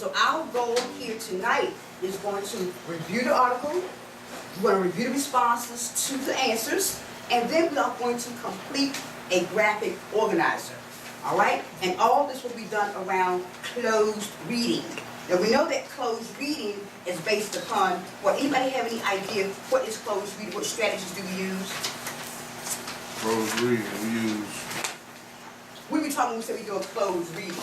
So our goal here tonight is going to review the article, we're going to review the responses to the answers, and then we are going to complete a graphic organizer. All right? And all this will be done around closed reading. Now we know that closed reading is based upon, well, anybody have any idea what is closed reading? What strategies do we use? Closed reading, We were talking when we said we do a closed reading.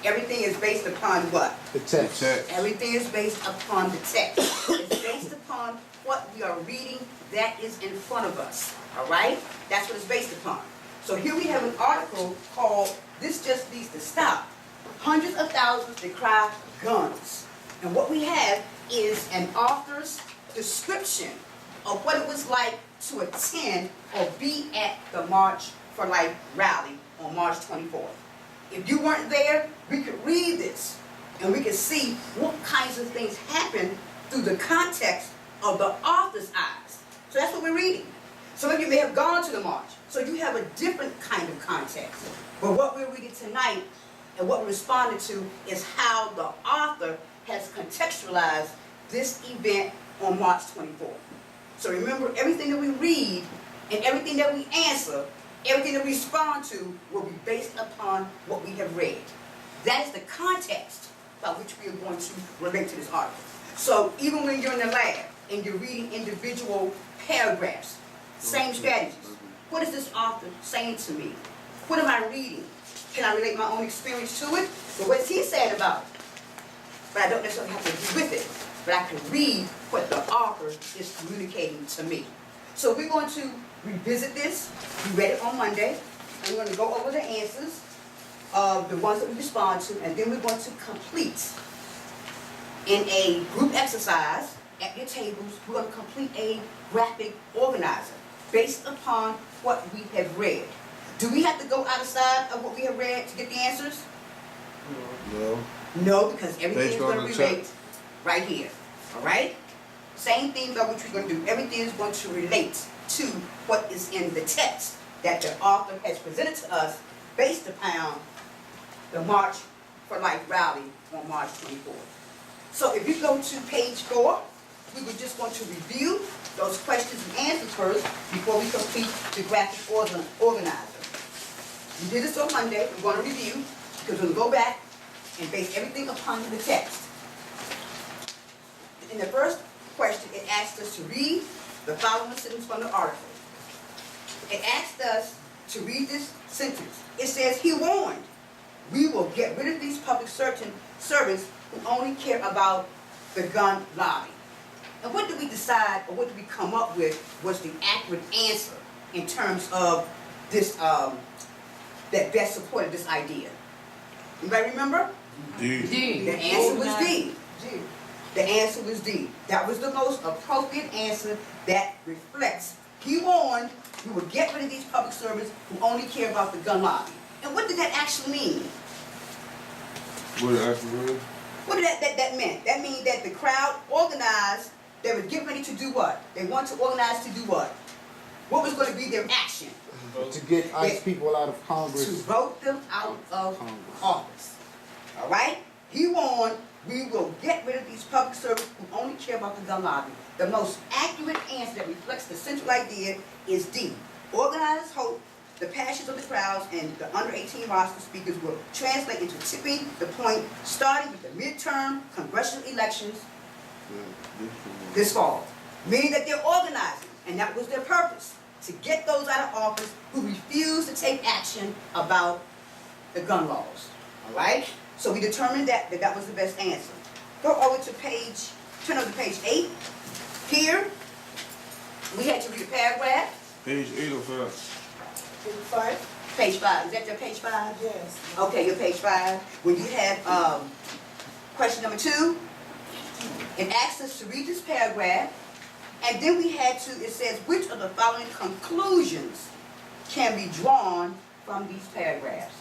Everything is based upon what? The text. Everything is based upon the text. It's based upon what we are reading that is in front of us. All right? That's what it's based upon. So here we have an article called "This Just Needs to Stop. Hundreds of thousands decry guns." And what we have is an author's description of what it was like to attend or be at the March for Life rally on March 24th. If you weren't there, we could read this and we could see what kinds of things happen through the context of the author's eyes. So that's what we're reading. Some of you may have gone to the march, so you have a different kind of context. But what we're reading tonight and what we're responding to is how the author has contextualized this event on March 24th. So remember, everything that we read and everything that we answer, everything that we respond to will be based upon what we have read. That is the context by which we are going to relate to this article. So even when you're in the lab and you're reading individual paragraphs, same strategies. What is this author saying to me? What am I reading? Can I relate my own experience to it? But what's he saying about it? But I don't necessarily have to agree with it. But I can read what the author is communicating to me. So we're going to revisit this. We read it on Monday. And we're going to go over the answers of the ones that we respond to. And then we're going to complete in a group exercise at your tables. We're going to complete a graphic organizer based upon what we have read. Do we have to go outside of what we have read to get the answers? No. No, because everything is Based on going to the relate text. right here. All right? Same thing about what we're going to do. Everything is going to relate to what is in the text that the author has presented to us based upon the March for Life rally on March 24th. So if you go to page 4, we were just going to review those questions and answers first before we complete the graphic organizer. We did this on Monday. We're going to review because we'll go back and base everything upon the text. In the first question, it asked us to read the following sentence from the article. It asked us to read this sentence. It says, "He warned, we will get rid of these public servants who only care about the gun lobby." And what did we decide, or what did we come up with, was the accurate answer in terms of this, that best supported this idea? Anybody remember? D. The answer was D. The answer was D. That was the most appropriate answer that reflects. He warned we would get rid of these public servants who only care about the gun lobby. And what did that actually mean? What did it actually mean? What did that mean? That means that the crowd organized, they were getting ready to do what? They wanted to organize to do what? What was going to be their action? To get ICE people out of Congress. To vote them out of office. All right? He warned, we will get rid of these public servants who only care about the gun lobby. The most accurate answer that reflects the central idea is D. Organizers hope the passions of the crowds and the under-18 roster speakers will translate into tipping the point, starting with the midterm congressional elections this fall. Meaning that they're organizing, and that was their purpose, to get those out of office who refuse to take action about the gun laws. All right? So we determined that was the best answer. Go over to turn over to page 8. Here, we had to read a paragraph. Page 8 or 5? Page 5. Is that your page 5? Yes. Okay, your page 5. When you have question number 2, it asks us to read this paragraph, and then we had to, it says, which of the following conclusions can be drawn from these paragraphs?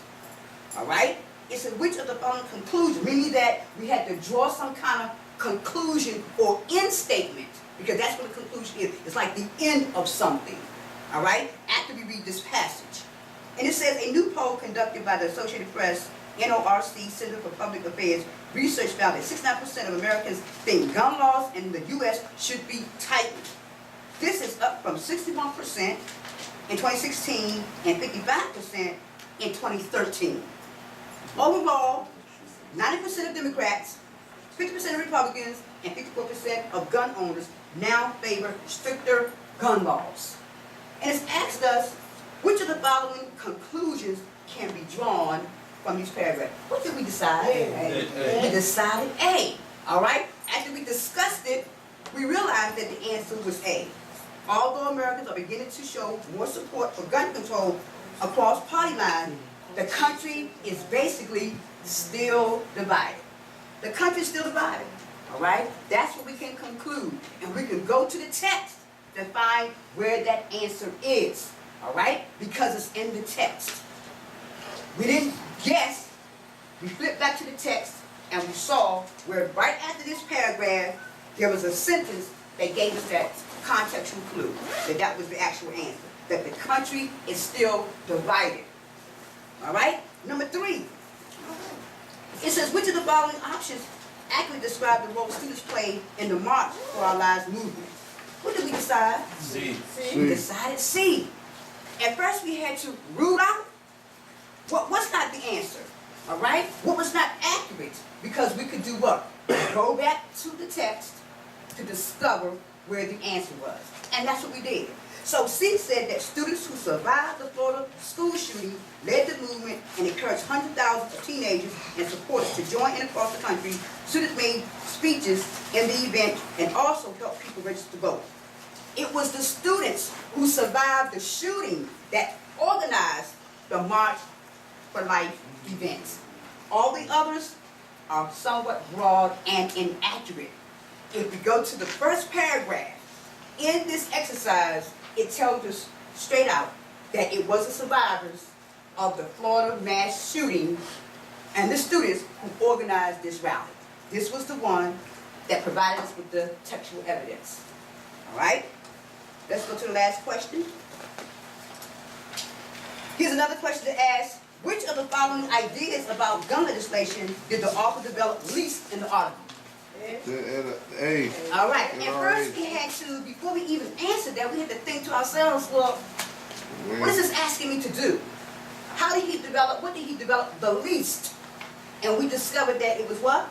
All right? It said, which of the following conclusions, meaning that we had to draw some kind of conclusion or end statement, because that's what a conclusion is. It's like the end of something. All right? After we read this passage. And it says, a new poll conducted by the Associated Press NORC, Center for Public Affairs, research found that 69% of Americans think gun laws in the U.S. should be tightened. This is up from 61% in 2016 and 55% in 2013. Overall, 90% of Democrats, 50% of Republicans, and 54% of gun owners now favor stricter gun laws. And it's asked us, which of the following conclusions can be drawn from these paragraphs? What did we decide? A. We decided A. All right? After we discussed it, we realized that the answer was A. Although Americans are beginning to show more support for gun control across party lines, the country is basically still divided. The country is still divided. All right? That's what we can conclude. And we can go to the text to find where that answer is. All right? Because it's in the text. We didn't guess. We flipped back to the text and we saw where right after this paragraph, there was a sentence that gave us that contextual clue, that was the actual answer, that the country is still divided. All right? Number 3, it says, which of the following options accurately describe the role students play in the March for Our Lives movement? What did we decide? C. We decided C. At first we had to rule out what was not the answer, all right? What was not accurate, because we could do what? Go back to the text to discover where the answer was. And that's what we did. So C said that students who survived the Florida school shooting led the movement and encouraged hundreds of thousands of teenagers and supporters to join in across the country. Students made speeches in the event and also helped people register to vote. It was the students who survived the shooting that organized the March for Life events. All the others are somewhat broad and inaccurate. If we go to the first paragraph, in this exercise, it tells us straight out that it was the survivors of the Florida mass shooting and the students who organized this rally. This was the one that provided us with the textual evidence. All right? Let's go to the last question. Here's another question to ask. Which of the following ideas about gun legislation did the author develop least in the article? A. All right. And first we had to, before we even answered that, we had to think to ourselves, well, what is this asking me to do? How did he develop, what did he develop the least? And we discovered that it was what?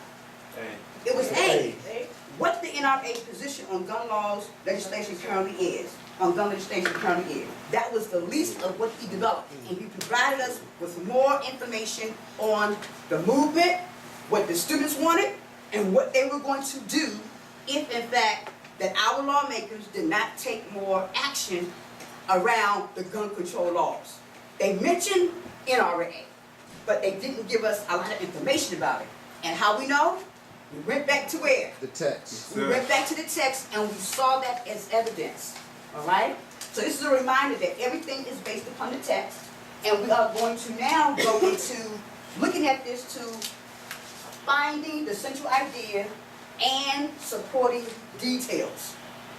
A. It was A. What the NRA position on gun laws legislation currently is, on gun legislation currently is. That was the least of what he developed. And he provided us with more information on the movement, what the students wanted, and what they were going to do if, in fact, that our lawmakers did not take more action around the gun control laws. They mentioned NRA, but they didn't give us a lot of information about it. And how we know? We went back to where? The text. We went back to the text and we saw that as evidence. All right? So this is a reminder that everything is based upon the text. And we are going to now go into looking at this to finding the central idea and supporting details.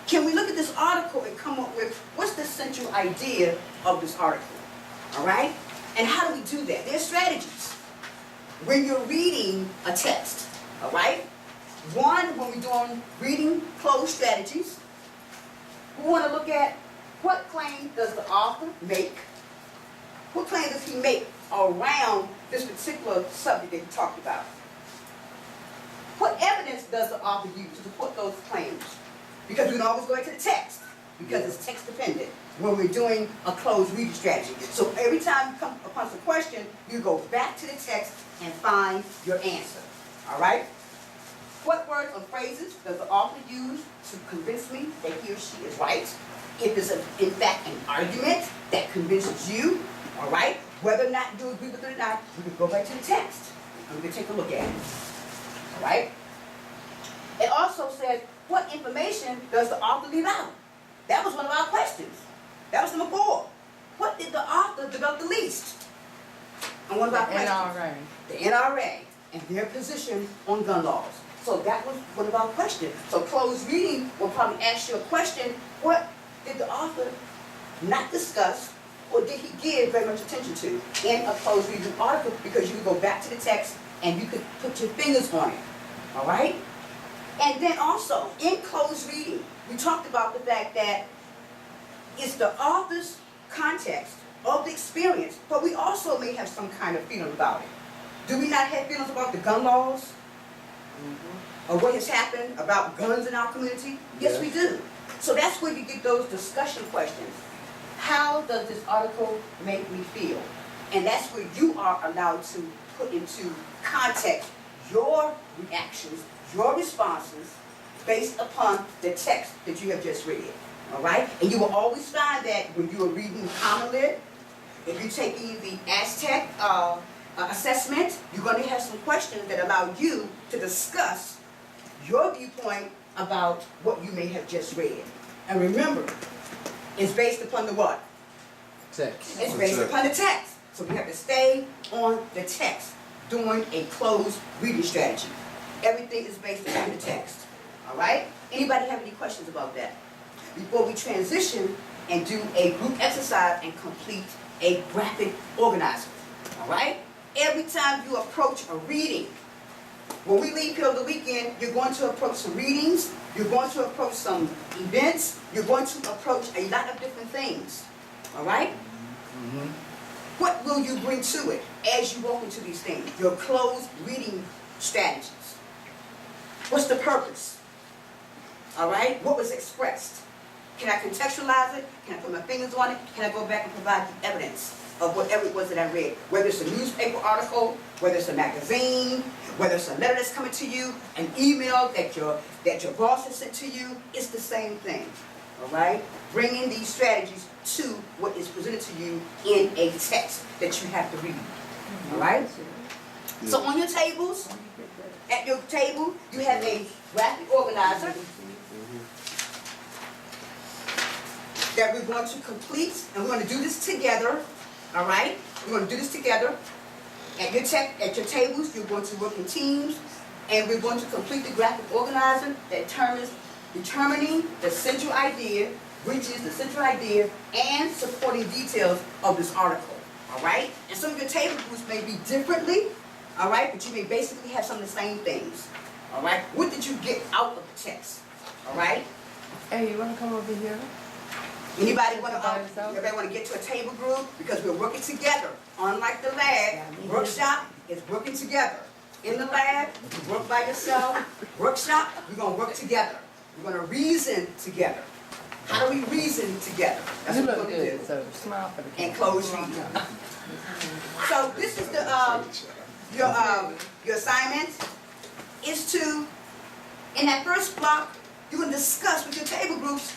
Can we look at this article and come up with what's the central idea of this article? All right? And how do we do that? There are strategies when you're reading a text. All right? One, when we're doing reading closed strategies, we want to look at what claim does the author make? What claim does he make around this particular subject that he talked about? What evidence does the author use to support those claims? Because we can always go back to the text, because it's text dependent when we're doing a closed reading strategy. So every time you come upon a question, you go back to the text and find your answer. All right? What words or phrases does the author use to convince me that he or she is right? If it's in fact an argument that convinces you, all right, whether or not you agree with it or not, we can go back to the text and we can take a look at it. All right? It also says, what information does the author leave out? That was one of our questions. That was number 4. What did the author develop the least? And one of our questions. NRA. The NRA and their position on gun laws. So that was one of our questions. So closed reading will probably ask you a question, what did the author not discuss or did he give very much attention to in a closed reading article? Because you could go back to the text and you could put your fingers on it, all right? And then also, in closed reading, we talked about the fact that it's the author's context of the experience, but we also may have some kind of feeling about it. Do we not have feelings about the gun laws? Or what has happened about guns in our community? Yes, we do. So that's where you get those discussion questions. How does this article make me feel? And that's where you are allowed to put into context your reactions, your responses, based upon the text that you have just read. All right? And you will always find that when you are reading Common Lit, if you're taking the Aztec assessment, you're going to have some questions that allow you to discuss your viewpoint about what you may have just read. And remember, it's based upon the what? Text. It's based upon the text. So we have to stay on the text during a closed reading strategy. Everything is based upon the text. All right? Anybody have any questions about that? Before we transition and do a group exercise and complete a graphic organizer. All right? Every time you approach a reading, when we leave here over the weekend, you're going to approach some readings, you're going to approach some events, you're going to approach a lot of different things. All right? What will you bring to it as you walk into these things? Your closed reading strategies. What's the purpose? All right? What was expressed? Can I contextualize it? Can I put my fingers on it? Can I go back and provide the evidence of whatever it was that I read? Whether it's a newspaper article, whether it's a magazine, whether it's a letter that's coming to you, an email that your boss has sent to you, it's the same thing. All right? Bringing these strategies to what is presented to you in a text that you have to read. All right? So on your tables, at your table, you have a graphic organizer that we're going to complete, and we're going to do this together. All right? We're going to do this together. At your tables, you're going to work in teams, and we're going to complete the graphic organizer that determining the central idea, which is the central idea, and supporting details of this article. All right? And some of your table groups may be differently, all right, but you may basically have some of the same things. All right? What did you get out of the text? All right? Hey, you want to come over here? Anybody want to get to a table group? Because we're working together. Unlike the lab, workshop is working together. In the lab, you work by yourself. Workshop, we're going to work together. We're going to reason together. How do we reason together? That's You what look we're going to good, do. so smile for the And camera. close reading. So this is your assignment is to, in that first block, you're going to discuss with your table groups.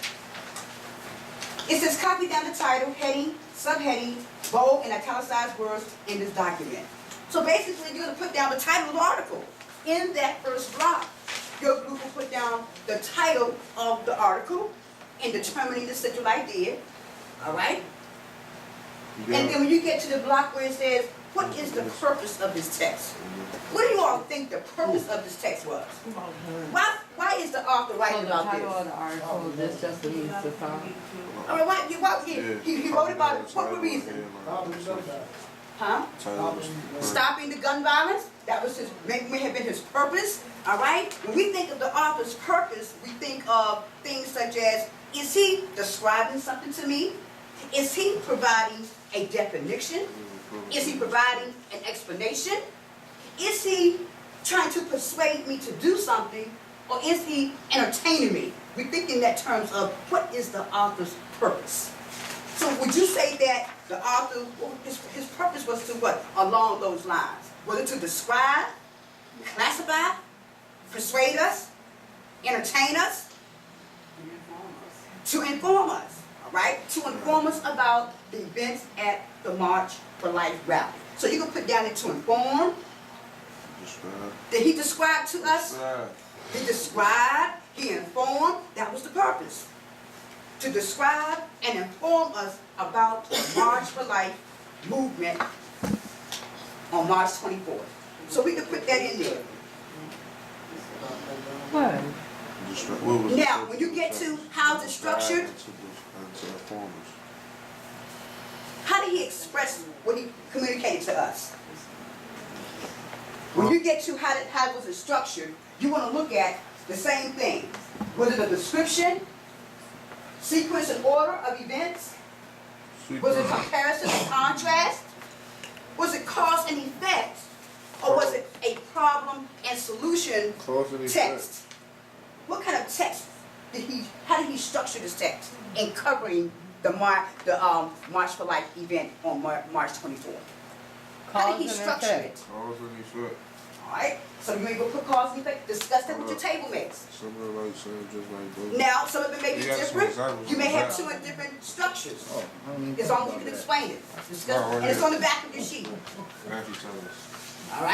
It says copy down the title, heading, subheading, bold and italicized words in this document. So basically, you're going to put down the title of the article. In that first block, your group will put down the title of the article in determining the central idea. All right? And then when you get to the block where it says, what is the purpose of this text? What do you all think the purpose of this text was? Why is the author So writing the about title of this? the article, this just means the song. I mean, he wrote about it. What reason? Huh? Stopping the gun violence. That was may have been his purpose. All right? When we think of the author's purpose, we think of things such as, is he describing something to me? Is he providing a definition? Is he providing an explanation? Is he trying to persuade me to do something? Or is he entertaining me? We think in that terms of what is the author's purpose? So would you say that the author, his purpose was to what? Along those lines. Was it to describe, classify, persuade us, entertain us? To inform us, all right? To inform us about the events at the March for Life rally. So you can put down it to inform. Did he describe to us? He described, he informed, that was the purpose. To describe and inform us about the March for Life movement on March 24th. So we can put that in there. What? Now, when you get to how it's structured, did he express what he communicated to us? When you get to how was it structured, you want to look at the same thing. Was it a description, sequence and order of events? Was it comparison and contrast? Was it cause and effect? Or was it a problem and solution Cause and effect. text? What kind of text how did he structure this text in covering the March for Life event on March 24th? How did he Cause and structure effect. it? Cause and effect. Alright, so you ain't gonna put cause and effect, discuss that with your table mates. Something like saying just like that. Now, some of it may be You got some different, examples you may of have that. two in different structures. Oh, I don't even As think long as you about can that. explain it, discuss, No, and it's on the back of your sheet, Matthew tell us. alright?